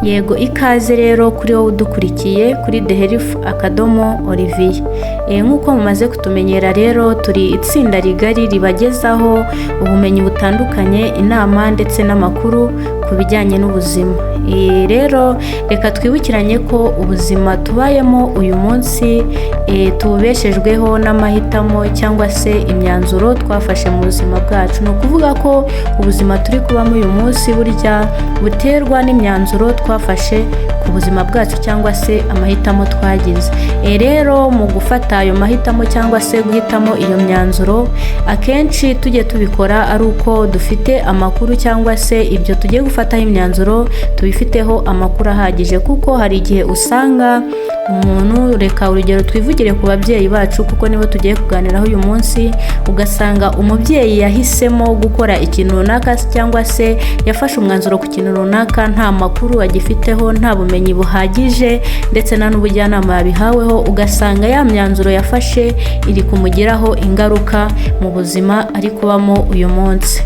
Yego ikaze rero kuri wowe udukurikiye kuri The Health Olivier. Nk'uko mumaze kutumenyera rero turi itsinda rigari ribagezaho ubumenyi butandukanye, inama ndetse n'amakuru ku bijyanye n'ubuzima. Rero reka twibukiranye ko ubuzima tubayemo uyu munsi tubeshejweho n'amahitamo cyangwa se imyanzuro twafashe mu buzima bwacu. Ni ukuvuga ko ubuzima turi kubamo uyu munsi burya buterwa n'imyanzuro twafashe ku buzima bwacu cyangwa se amahitamo twagize. Rero mu gufata ayo mahitamo cyangwa se guhitamo iyo myanzuro, akenshi tujye tubikora ari uko dufite amakuru cyangwa se ibyo tugiye gufataho imyanzuro tubifiteho amakuru ahagije, kuko hari igihe usanga umuntu, reka urugero twivugire ku babyeyi bacu kuko nibo tugiye kuganiraho uyu munsi, ugasanga umubyeyi yahisemo gukora ikintu runaka cyangwa se yafashe umwanzuro ku kintu runaka nta makuru agifiteho, nta bumenyi buhagije ndetse nta n'ubujyanama yabihaweho, ugasanga ya myanzuro yafashe iri kumugiraho ingaruka mu buzima ari kubamo uyu munsi.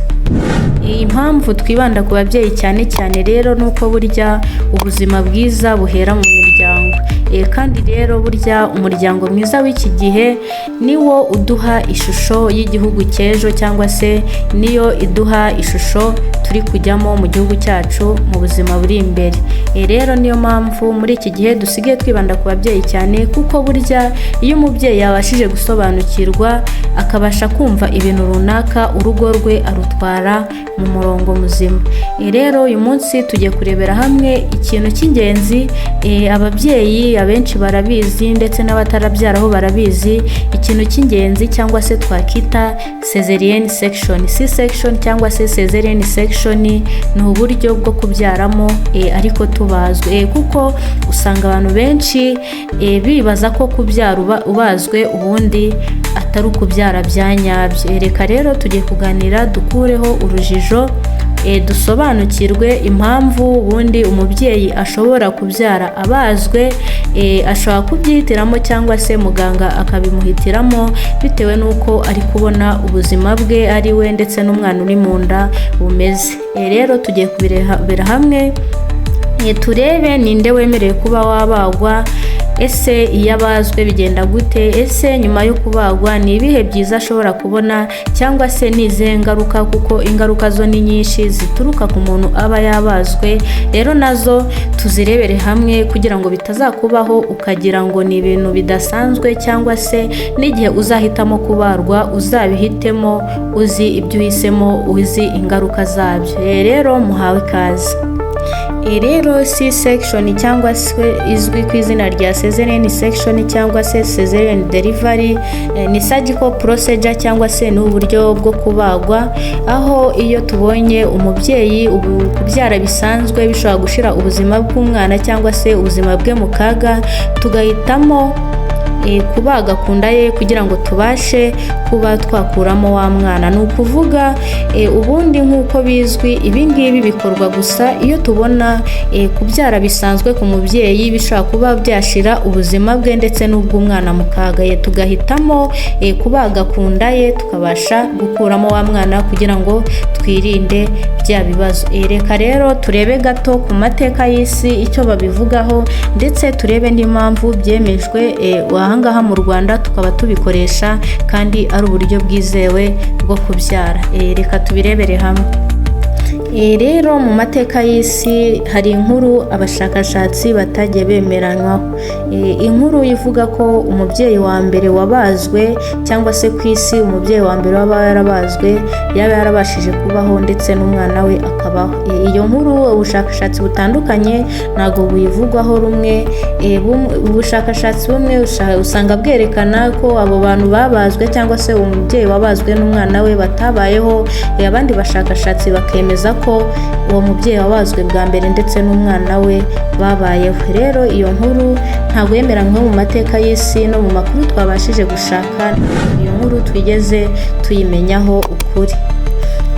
Iyi mpamvu twibanda ku babyeyi cyane cyane rero nuko burya ubuzima bwiza buhera mu miryango. Kandi rero burya umuryango mwiza w'iki gihe niwo uduha ishusho y'igihugu cy'ejo cyangwa se niyo iduha ishusho turi kujyamo mu gihugu cyacu mu buzima buri imbere. Rero niyo mpamvu muri iki gihe dusigaye twibanda ku babyeyi cyane, kuko burya iyo umubyeyi yabashije gusobanukirwa akabasha kumva ibintu runaka, urugo rwe arutwara mu murongo muzima. Rero uyu munsi tugiye kurebera hamwe ikintu cy'ingenzi, ababyeyi abenshi barabizi ndetse n'abatarabyaraho barabizi, ikintu cy'ingenzi cyangwa se twakita cesarean section. C-section cyangwa se cesarean section ni uburyo bwo kubyaramo ariko tubazwe, kuko usanga abantu benshi bibaza ko kubyara ubazwe ubundi atari ukubyara bya nyabyo. Reka rero tugiye kuganira dukureho urujijo, dusobanukirwe impamvu ubundi umubyeyi ashobora kubyara abazwe, ashobora kubyihitiramo cyangwa se muganga akabimuhitiramo bitewe n'uko ari kubona ubuzima bwe ari we ndetse n'umwana uri mu nda bumeze. Rero tugiye kubirebera hamwe, turebe ninde wemerewe kuba wabagwa, ese iyo abazwe bigenda gute, ese nyuma yo kubagwa ni ibihe byiza ashobora kubona cyangwa se ni izihe ngaruka, kuko ingaruka zo ni nyinshi zituruka ku muntu aba yabazwe. Rero nazo tuzirebere hamwe kugira ngo bitazakubaho ukagira ngo ni ibintu bidasanzwe, cyangwa se n'igihe uzahitamo kubarwa uzabihitemo uzi ibyo uhisemo, uzi ingaruka zabyo. Rero muhawe ikaze. Rero C-section cyangwa se izwi ku izina rya cesarean section cyangwa se cesarean delivery ni surgical procedure cyangwa se ni uburyo bwo kubagwa, aho iyo tubonye umubyeyi kubyara bisanzwe bishobora gushira ubuzima bw'umwana cyangwa se ubuzima bwe mu kaga, tugahitamo kubaga ku nda ye kugira ngo tubashe kuba twakuramo wa mwana. Ni ukuvuga ubundi nk'uko bizwi ibingibi bikorwa gusa iyo tubona kubyara bisanzwe ku mubyeyi bishobora kuba byashira ubuzima bwe ndetse n'ubw'umwana mu kaga, tugahitamo kubaga ku nda ye tukabasha gukuramo wa mwana kugira ngo twirinde bya bibazo. Reka rero turebe gato ku mateka y'isi icyo babivugaho, ndetse turebe n'impamvu byemejwe ahangaha mu Rwanda tukaba tubikoresha kandi ari uburyo bwizewe bwo kubyara. Reka tubirebere hamwe. Rero mu mateka y'isi hari inkuru abashakashatsi batagiye bemeranywaho. Inkuru ivuga ko umubyeyi wa mbere wabazwe cyangwa se ku isi umubyeyi wa mbere waba yarabazwe yaba yarabashije kubaho ndetse n'umwana we akabaho. Iyo nkuru ubushakashatsi butandukanye ntabwo buyivugwaho rumwe. Ubushakashatsi bumwe usanga bwerekana ko abo bantu babazwe cyangwa se umubyeyi wabazwe n'umwana we batabayeho, abandi bashakashatsi bakemeza ko uwo mubyeyi wabazwe bwa mbere ndetse n'umwana we babayeho. Rero iyo nkuru ntabwo yemeranywe mu mateka y'isi no mu makuru twabashije gushaka, iyo nkuru twigeze tuyimenyaho ukuri.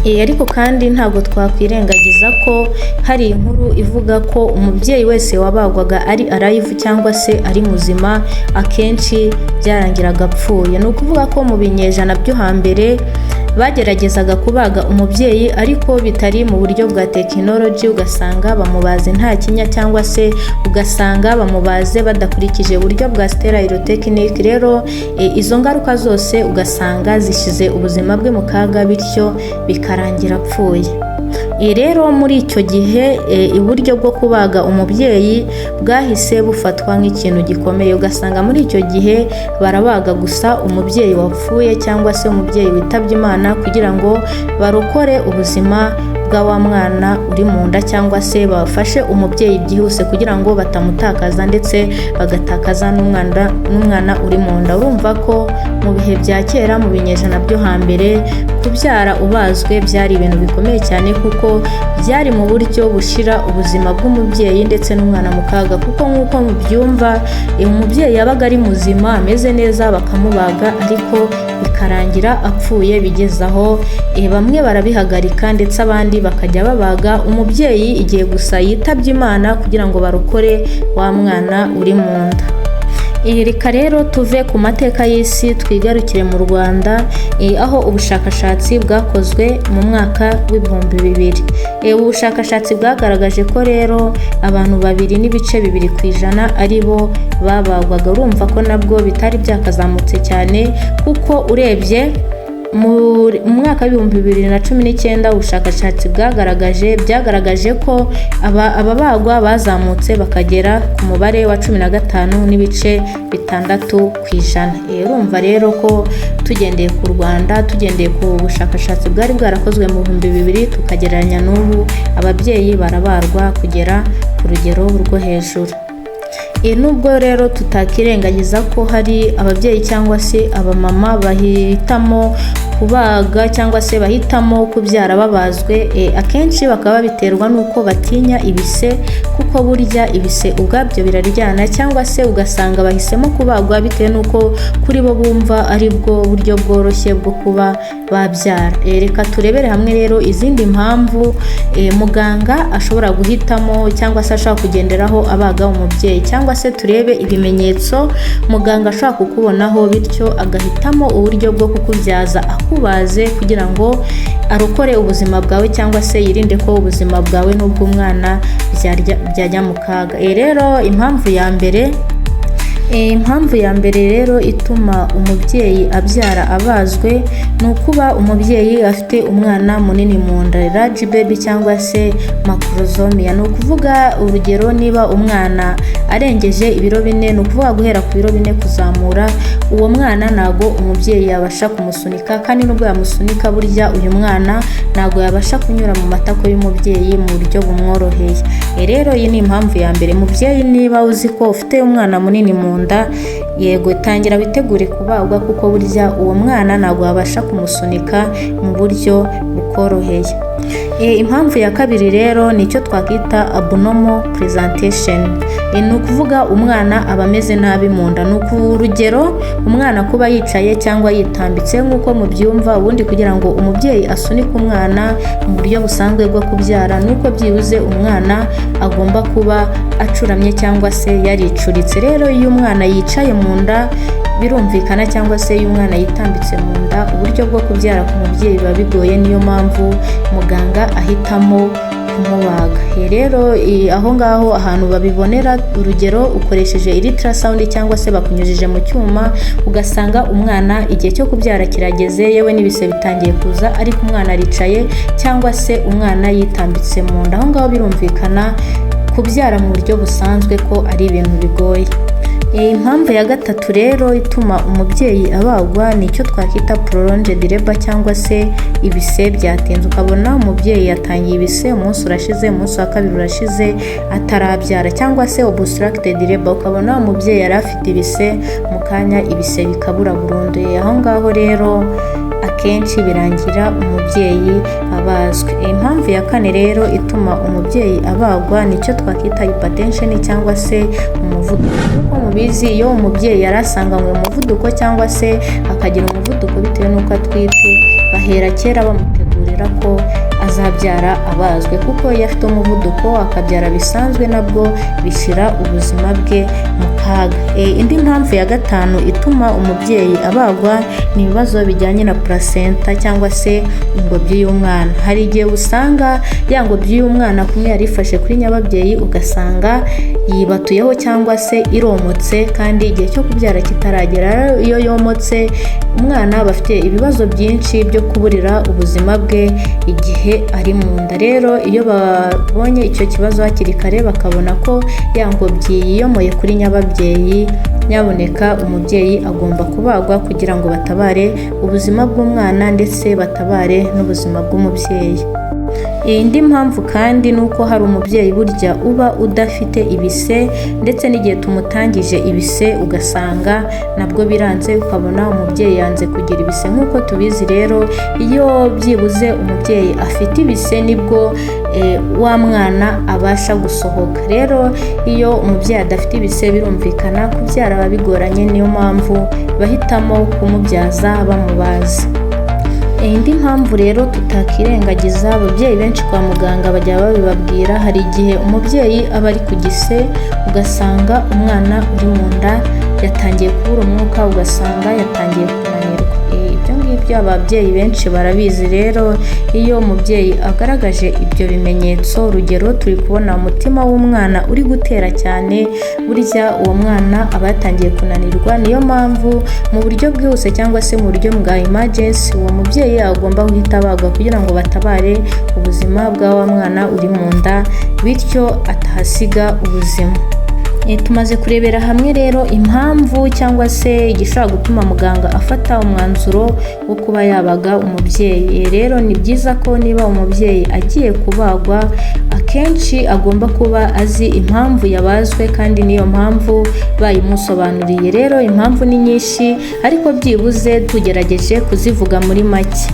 Ariko kandi ntabwo twakwirengagiza ko hari inkuru ivuga ko umubyeyi wese wabagwaga ari alive cyangwa se ari muzima akenshi byarangiraga apfuye. Ni ukuvuga ko mu binyejana byo hambere bageragezaga kubaga umubyeyi ariko bitari mu buryo bwa tekinoloji, ugasanga bamubaze nta kinya cyangwa se ugasanga bamubaze badakurikije uburyo bwa sterile technique. Rero izo ngaruka zose ugasanga zishyize ubuzima bwe mu kaga, bityo bikarangira apfuye. Rero muri icyo gihe uburyo bwo kubaga umubyeyi bwahise bufatwa nk'ikintu gikomeye, ugasanga muri icyo gihe barabaga gusa umubyeyi wapfuye cyangwa se umubyeyi witabye Imana kugira ngo barokore ubuzima bwa wa mwana uri mu nda, cyangwa se bafashe umubyeyi byihuse kugira ngo batamutakaza ndetse bagatakaza n'umwana uri mu nda. Urumva ko mu bihe bya kera, mu binyejana byo hambere, kubyara ubazwe byari ibintu bikomeye cyane, kuko byari mu buryo bushira ubuzima bw'umubyeyi ndetse n'umwana mu kaga, kuko nk'uko mubyumva umubyeyi yabaga ari muzima ameze neza bakamubaga, ariko bikarangira apfuye. Bigeze aho bamwe barabihagarika ndetse abandi bakajya babaga umubyeyi igihe gusa yitabye Imana kugira ngo barokore wa mwana uri mu nda. Reka rero tuve ku mateka y'isi twigarukire mu Rwanda, aho ubushakashatsi bwakozwe mu mwaka w'ibihumbi 2000. Ubushakashatsi bwagaragaje ko rero abantu 2.2% ari bo babagwaga. Urumva ko nabwo bitari byakazamutse cyane, kuko urebye mu mwaka w'ibihumbi 2019 ubushakashatsi byagaragaje ko ababagwa bazamutse bakagera ku mubare wa 15.6%. Urumva rero ko tugendeye ku Rwanda, tugendeye ku bushakashatsi bwari bwarakozwe mu 2000 tukagereranya n'ubu, ababyeyi barabarwa kugera ku rugero rwo hejuru. Nubwo rero tutakirengagiza ko hari ababyeyi cyangwa se abamama bahitamo kubaga cyangwa se bahitamo kubyara babazwe, akenshi bakaba biterwa n'uko batinya ibise, kuko burya ibise ubwabyo biraryana, cyangwa se ugasanga bahisemo kubagwa bitewe n'uko kuri bo bumva ari bwo buryo bworoshye bwo kuba babyara. Reka turebere hamwe rero izindi mpamvu muganga ashobora guhitamo cyangwa se ashobora kugenderaho abaga umubyeyi, cyangwa se turebe ibimenyetso muganga ashobora kukubonaho, bityo agahitamo uburyo bwo kukubyaza akubaze kugira ngo arokore ubuzima bwawe, cyangwa se yirinde ko ubuzima bwawe n'ubw'umwana byajya mu kaga. Rero impamvu ya mbere rero ituma umubyeyi abyara abazwe ni ukuba umubyeyi afite umwana munini mu nda, large baby cyangwa se macrosomia. Ni ukuvuga urugero, niba umwana arengeje ibiro 4, ni ukuvuga guhera ku biro 4 kuzamura, uwo mwana ntago umubyeyi yabasha kumusunika, kandi nubwo yamusunika burya uyu mwana ntago yabasha kunyura mu matako y'umubyeyi mu buryo bumworoheye. Rero iyi ni impamvu ya mbere. Mubyeyi, niba uzi ko ufite umwana munini mu nda, yego tangira witegure kubagwa, kuko burya uwo mwana ntago yabasha kumusunika mu buryo bukoroheye. Impamvu ya kabiri rero nicyo twakwita abnormal presentation. Ni ukuvuga umwana aba ameze nabi mu nda. Ni urugero, umwana kuba yicaye cyangwa yitambitse nk'uko mubyumva. Ubundi kugira ngo umubyeyi asunike umwana mu buryo busanzwe bwo kubyara, nuko byibuze umwana agomba kuba acuramye cyangwa se yaricuritse. Rero iyo umwana yicaye mu nda birumvikana, cyangwa se iyo umwana yitambitse mu nda, uburyo bwo kubyara ku mubyeyi biba bigoye. Niyo mpamvu muganga ahitamo kumubaga. Rero aho ngaho ahantu babibonera, urugero ukoresheje ultrasound cyangwa se bakunyujije mu cyuma, ugasanga umwana igihe cyo kubyara kirageze, yewe n'ibise bitangiye kuza, ariko umwana aricaye cyangwa se umwana yitambitse mu nda. Aho ngaho birumvikana kubyara mu buryo busanzwe ko ari ibintu bigoye. Impamvu ya gatatu rero ituma umubyeyi abagwa ni icyo twakwita prolonged labor, cyangwa se ibise byatinze. Ukabona umubyeyi yatangiye ibise, umunsi urashize, umunsi wa kabiri urashize atarabyara, cyangwa se obstructed labor. Ukabona umubyeyi yari afite ibise, mu kanya ibise bikabura burundu. Aho ngaho rero akenshi birangira umubyeyi abazwe. Impamvu ya kane rero ituma umubyeyi abagwa nicyo twakwita hypertension, cyangwa se umuvuduko. Uko mubizi, iyo umubyeyi yarasanganywe umuvuduko cyangwa se akagira umuvuduko bitewe n'uko atwite, bahera kera bamutegurira ko azabyara abazwe, kuko iyo afite umuvuduko akabyara bisanzwe nabwo bishyira ubuzima bwe mu kaga. Indi mpamvu ya gatanu ituma umubyeyi abagwa ni ibibazo bijyanye na placenta cyangwa se ingobyi y'umwana. Hari igihe usanga ya ngobyi y'umwana kumwe yari ifashe kuri nyababyeyi ugasanga yibatuyeho cyangwa se iromotse kandi igihe cyo kubyara kitaragera. Iyo yomotse umwana aba afite ibibazo byinshi byo kuburira ubuzima bwe igihe ari mu nda. Rero iyo babonye icyo kibazo hakiri kare bakabona ko ya ngobyi yiyomoye kuri nyababyeyi, nyaboneka umubyeyi agomba kubagwa kugira ngo batabare ubuzima bw'umwana ndetse batabare n'ubuzima bw'umubyeyi. Indi mpamvu kandi ni uko hari umubyeyi burya uba udafite ibise, ndetse n'igihe tumutangije ibise ugasanga nabwo biranze, ukabona umubyeyi yanze kugira ibise. Nk'uko tubizi rero, iyo byibuze umubyeyi afite ibise nibwo wa mwana abasha gusohoka. Rero iyo umubyeyi adafite ibise birumvikana kubyara biba bigoranye, niyo mpamvu bahitamo kumubyaza bamubaza. Indi mpamvu rero tutakirengagiza, ababyeyi benshi kwa muganga bajya babibabwira, hari igihe umubyeyi aba ari ku gise ugasanga umwana uri mu nda yatangiye kubura umwuka, ugasanga yatangiye kunanirwa. Ibyo ngibyo ababyeyi benshi barabizi. Rero iyo umubyeyi agaragaje ibyo bimenyetso, urugero turi kubona umutima w'umwana uri gutera cyane, burya uwo mwana aba yatangiye kunanirwa. Niyo mpamvu mu buryo bwihuse cyangwa se mu buryo bwa emergency uwo mubyeyi agomba guhita abagwa kugira ngo batabare ubuzima bwa wa mwana uri mu nda, bityo atahasiga ubuzima. Tumaze kurebera hamwe rero impamvu cyangwa se igishobora gutuma muganga afata umwanzuro wo kuba yabaga umubyeyi. Rero ni byiza ko niba umubyeyi agiye kubagwa, akenshi agomba kuba azi impamvu yabazwe kandi niyo mpamvu bayimusobanuriye. Rero impamvu ni nyinshi ariko byibuze tugerageje kuzivuga muri make.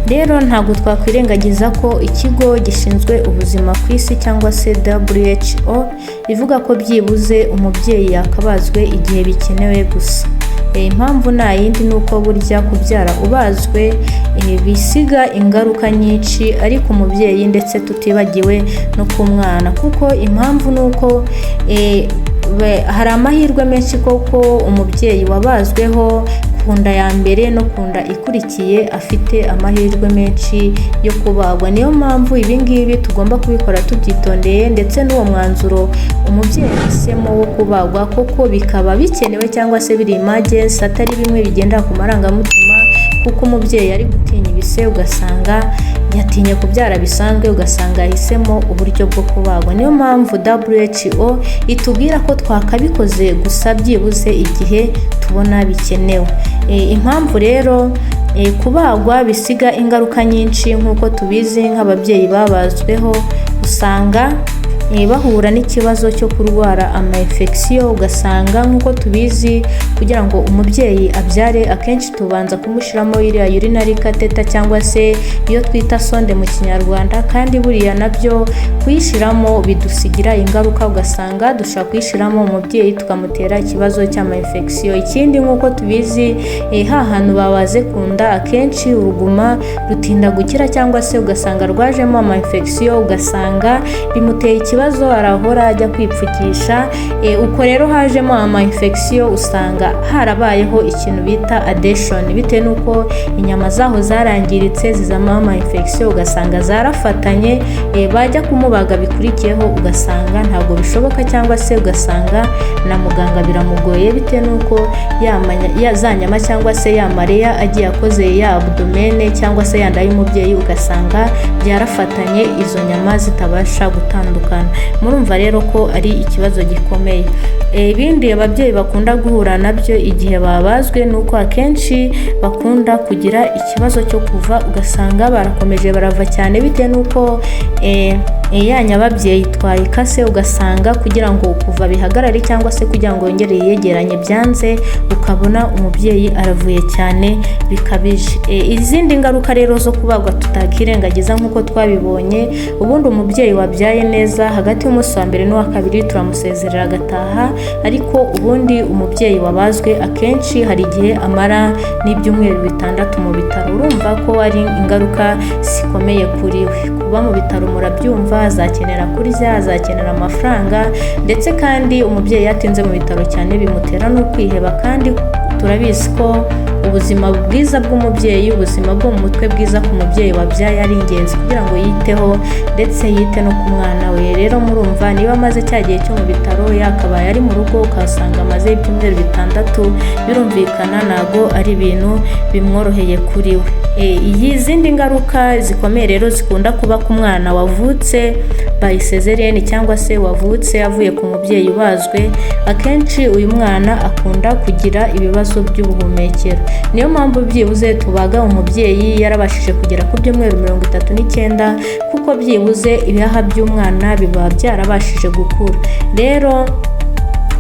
Rero ntabwo twakwirengagiza ko ikigo gishinzwe ubuzima ku isi cyangwa se WHO ivuga ko byibuze umubyeyi yakabazwe igihe bikenewe gusa. Impamvu nta yindi ni uko burya kubyara ubazwe bisiga ingaruka nyinshi ari ku mubyeyi ndetse tutibagiwe no ku mwana, kuko impamvu ni uko hari amahirwe menshi koko umubyeyi wabazweho ku nda ya mbere no ku nda ikurikiye afite amahirwe menshi yo kubagwa. Niyo mpamvu ibingibi tugomba kubikora tubyitondeye, ndetse n'uwo mwanzuro umubyeyi yahisemo wo kubagwa koko bikaba bikenewe cyangwa se biri emergency, atari bimwe bigendera ku marangamutima, kuko umubyeyi ari gutinya ibise ugasanga yatinye kubyara bisanzwe, ugasanga yahisemo uburyo bwo kubagwa. Niyo mpamvu WHO itubwira ko twakabikoze gusa byibuze igihe tubona bikenewe. Impamvu rero kubagwa bisiga ingaruka nyinshi, nk'uko tubizi nk'ababyeyi babazweho usanga bahura n'ikibazo cyo kurwara ama-infection. Ugasanga nk'uko tubizi kugira ngo umubyeyi abyare akenshi tubanza kumushyiramo iriya urinary catheter cyangwa se iyo twita sonde mu kinyarwanda, kandi buriya nabyo kuyishyiramo bidusigira ingaruka. Ugasanga dushobora kuyishyiramo umubyeyi tukamutera ikibazo cy'ama-infection. Ikindi nk'uko tubizi hantu babaze ku nda akenshi uruguma rutinda gukira cyangwa se ugasanga rwajemo ama-infection, ugasanga bimuteye ikibazo arahora ajya kwipfukisha. Uko rero hajemo ama-infection usanga harabayeho ikintu bita adhesion, bitewe n'uko inyama zaho zarangiritse zizamo ama-infection, ugasanga zarafatanye, bajya kumubaga bikurikiyeho ugasanga ntabwo bishoboka, cyangwa se ugasanga na muganga biramugoye bitewe n'uko za nyama cyangwa se ya mareya agiye akoze ya abdomen cyangwa se yanda y'umubyeyi ugasanga byarafatanye, izo nyama zitabasha gutandukana. Murumva rero ko ari ikibazo gikomeye. Ibindi ababyeyi bakunda guhura nabyo igihe babazwe ni uko akenshi bakunda kugira ikibazo cyo kuva, ugasanga barakomeje barava cyane bitewe n'uko ya nyababyeyi twayikase, ugasanga kugira ngo kuva bihagarare cyangwa se kugira ngo yongere yiyegeranye byanze, ukabona umubyeyi aravuye cyane bikabije. Izindi ngaruka rero zo kubagwa tutakirengagiza nk'uko twabibonye, ubundi umubyeyi wabyaye neza hagati y'umunsi wa mbere n'uwa kabiri turamusezerera agataha, ariko ubundi umubyeyi wabazwe akenshi hari igihe amara n'ibyumweru 6 mu bitaro. Urumva ko ari ingaruka zikomeye kuri we. Kuba mu bitaro murabyumva, azakenera kurya, azakenera amafaranga, ndetse kandi umubyeyi yatinze mu bitaro cyane bimutera no kwiheba, kandi turabizi ko ubuzima bwiza bw'umubyeyi, ubuzima bwo mu mutwe bwiza ku mubyeyi wabyaye ari ingenzi kugira ngo yiteho ndetse yite no ku mwana we. Rero murumva niba amaze cya gihe cyo mu bitaro yakabaye ari mu rugo ukasanga amaze ibyumweru 6, birumvikana ntago ari ibintu bimworoheye kuri we. Izindi ngaruka zikomeye rero zikunda kuba ku mwana wavutse by cesarean cyangwa se wavutse avuye ku mubyeyi ubazwe, akenshi uyu mwana akunda kugira ibibazo by'ubuhumekero. Niyo mpamvu byibuze tubaga umubyeyi yarabashije kugera ku byumweru 39, kuko byibuze ibihaha by'umwana biba byarabashije gukura. Rero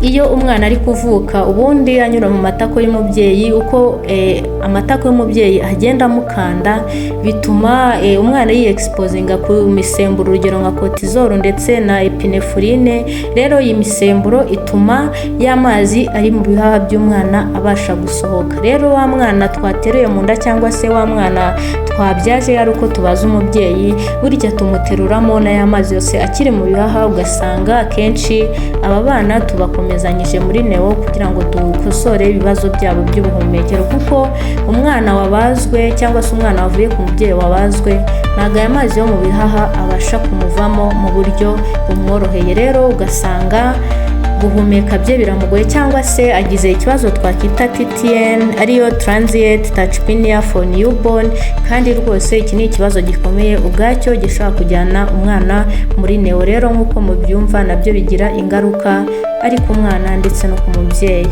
iyo umwana ari kuvuka ubundi anyura mu matako y'umubyeyi, uko amatako y'umubyeyi agenda amukanda bituma umwana yi-exposinga ku misemburo, urugero nka cortisol ndetse na epinephrine. Rero iyi misemburo ituma y'amazi ari mu bihaha by'umwana abasha gusohoka. Rero wa mwana twateruye mu nda cyangwa se wa mwana twabyaje ari uko tubaza umubyeyi, burya tumuteruramo n'aya mazi yose akiri mu bihaha, ugasanga akenshi aba bana tubakomezanyije muri neo kugira ngo dukosore ibibazo byabo by'ubuhumekero, kuko umwana wabazwe cyangwa se umwana wavuye ku mubyeyi wabazwe ntabwo aya mazi yo mu bihaha abasha kumuvamo mu buryo bumworoheye. Rero ugasanga guhumeka bye biramugoye, cyangwa se agize ikibazo twakita TTN ariyo transient tachypnea for newborn, kandi rwose iki ni ikibazo gikomeye ubwacyo gishobora kujyana umwana muri neo. Rero nk'uko mubyumva nabyo bigira ingaruka ari ku mwana ndetse no ku mubyeyi.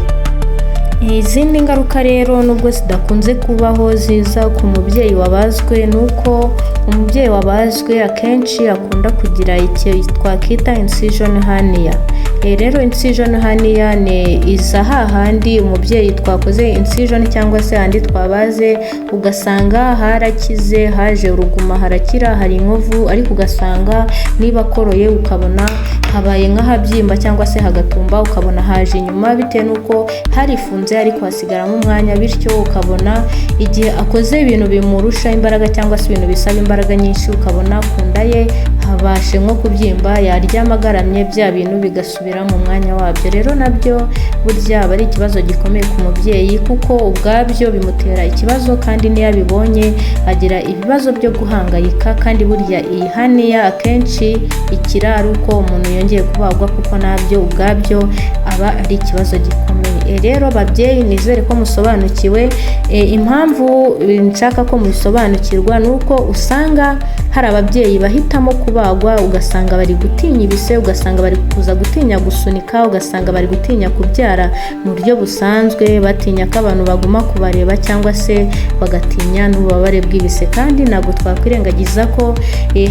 Izindi ngaruka rero nubwo zidakunze kubaho ziza ku mubyeyi wabazwe, nuko umubyeyi wabazwe akenshi akunda kugira icyo twakita incision hernia. Rero incision hernia ni iza hahandi umubyeyi twakoze incision cyangwa se handi twabaze, ugasanga harakize, haje uruguma, harakira, hari inkovu, ariko ugasanga niba koroye ukabona habaye nk'ahabyimba cyangwa se hagatumba, ukabona haje inyuma bitewe n'uko harifunze ariko hasigaramo umwanya, bityo ukabona igihe akoze ibintu bimurusha imbaraga cyangwa se ibintu bisaba imbaraga nyinshi, ukabona ku nda ye habashe nko kubyimba, yaryama agaramye bya bintu bigasubira mu mwanya wabyo. Rero nabyo burya aba ari ikibazo gikomeye ku mubyeyi, kuko ubwabyo bimutera ikibazo, kandi niyo abibonye agira ibibazo byo guhangayika. Kandi burya iyi haniya akenshi ikira ari uko umuntu yongeye kubagwa, kuko nabyo ubwabyo aba ari ikibazo gikomeye. Rero babyeyi nizere ko musobanukiwe. Impamvu nshaka ko mubisobanukirwa nuko usanga hari ababyeyi bahitamo kubagwa, ugasanga bari gutinya ibise, ugasanga bari kuza gutinya gusunika, ugasanga bari gutinya kubyara mu buryo busanzwe, batinya ko abantu baguma kubareba cyangwa se bagatinya n'ububabare bw'ibise. Kandi ntabwo twakwirengagiza ko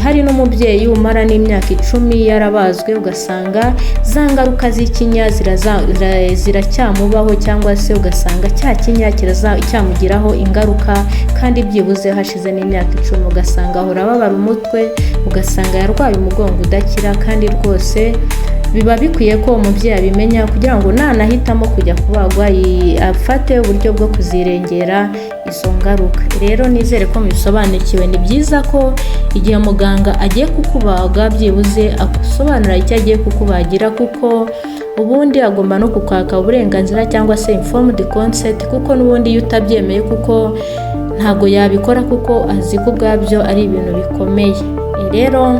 hari n'umubyeyi umara n'imyaka 10 yarabazwe, ugasanga za ngaruka z'ikinya ziracyamubaho, cyangwa se ugasanga cya kinya cyamugiraho ingaruka, kandi byibuze hashize n'imyaka 10, ugasanga ahora ababara umutwe, ugasanga yarwaye umugongo udakira. Kandi rwose biba bikwiye ko umubyeyi abimenya kugira ngo nanahitamo kujya kubagwa afate uburyo bwo kuzirengera izo ngaruka. Rero nizere ko mubisobanukiwe. Ni byiza ko igihe muganga agiye kukubaga byibuze akusobanura icyo agiye kukubagira, kuko ubundi agomba no kukwaka uburenganzira cyangwa se informed consent, kuko n'ubundi iyo utabyemeye kuko ntago yabikora, kuko azi ko ubwabyo ari ibintu bikomeye. Rero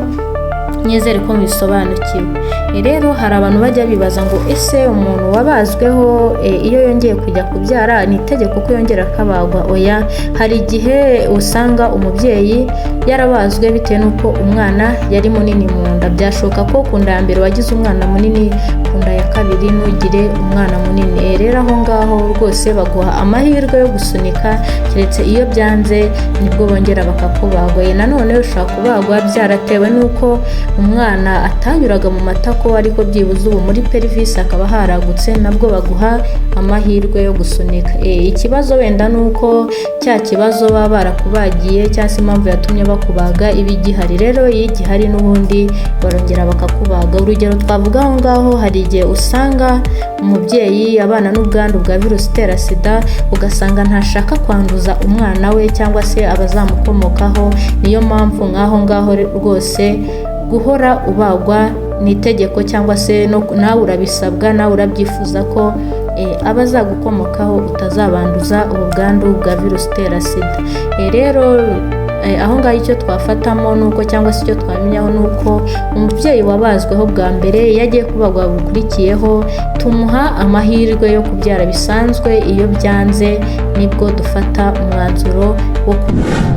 nizere ko mubisobanukiwe. Rero hari abantu bajya bibaza ngo ese umuntu wabazweho iyo yongeye kujya kubyara ni itegeko ko yongera akabagwa? Oya, hari igihe usanga umubyeyi yarabazwe bitewe n'uko umwana yari munini mu nda. Byashoboka ko ku nda ya mbere wagize umwana munini, ku nda ya kabiri ntugire umwana munini. Rero aho ngaho rwose baguha amahirwe yo gusunika, keretse iyo byanze nibwo bongera bakakubagwa. Nanone ushobora kubagwa byaratewe n'uko umwana atanyuraga mu matako, ariko byibuze ubu muri pelvis akaba haragutse, nabwo baguha amahirwe yo gusunika. Ikibazo wenda nuko cya kibazo baba barakubagiye cyangwa se impamvu yatumye bakubaga iba igihari. Rero iyo igihari n'ubundi barongera bakakubaga. Urugero twavuga aho ngaho, hari igihe usanga umubyeyi abana n'ubwandu bwa virusi itera sida, ugasanga ntashaka kwanduza umwana we cyangwa se abazamukomokaho. Niyo mpamvu nk'aho ngaho rwose guhora ubagwa ni itegeko, cyangwa se nawe urabisabwa, nawe urabyifuza ko abazagukomokaho utazabanduza ubu bwandu bwa virusi itera sida. Rero aho ngaho icyo twafatamo nuko, cyangwa se icyo twamenyaho nuko umubyeyi wabazweho bwa mbere iyo agiye kubagwa bukurikiyeho, tumuha amahirwe yo kubyara bisanzwe. Iyo byanze nibwo dufata umwanzuro wo kumubaga.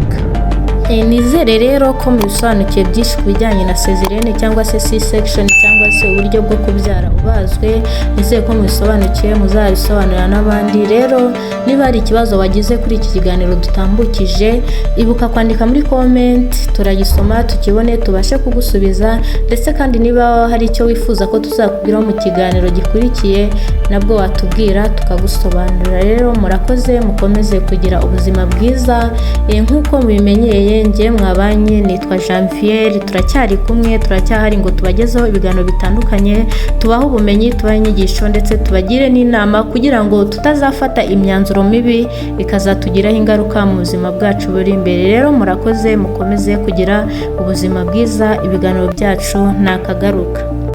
Nizere rero ko mubisobanukiye byinshi ku bijyanye na cesarienne cyangwa se C-section cyangwa se uburyo bwo kubyara ubazwe. Nizere ko mubisobanukiye, muzabisobanurira n'abandi. Rero niba hari ikibazo wagize kuri iki kiganiro dutambukije, ibuka kwandika muri comment, turagisoma tukibone tubashe kugusubiza. Ndetse kandi niba hari icyo wifuza ko tuzakubwiraho mu kiganiro gikurikiye, nabwo watubwira tukagusobanurira. Rero murakoze, mukomeze kugira ubuzima bwiza. Nk'uko mubimenyeye, njye mwabanye nitwa Janviere, turacyari kumwe, turacyahari ngo tubagezeho ibiganiro bitandukanye, tubaho ubumenyi, tubaho inyigisho, ndetse tubagire n'inama kugira ngo tutazafata imyanzuro mibi ikazatugiraho ingaruka mu buzima bwacu buri imbere. Rero murakoze, mukomeze kugira ubuzima bwiza. Ibiganiro byacu ntakagaruka.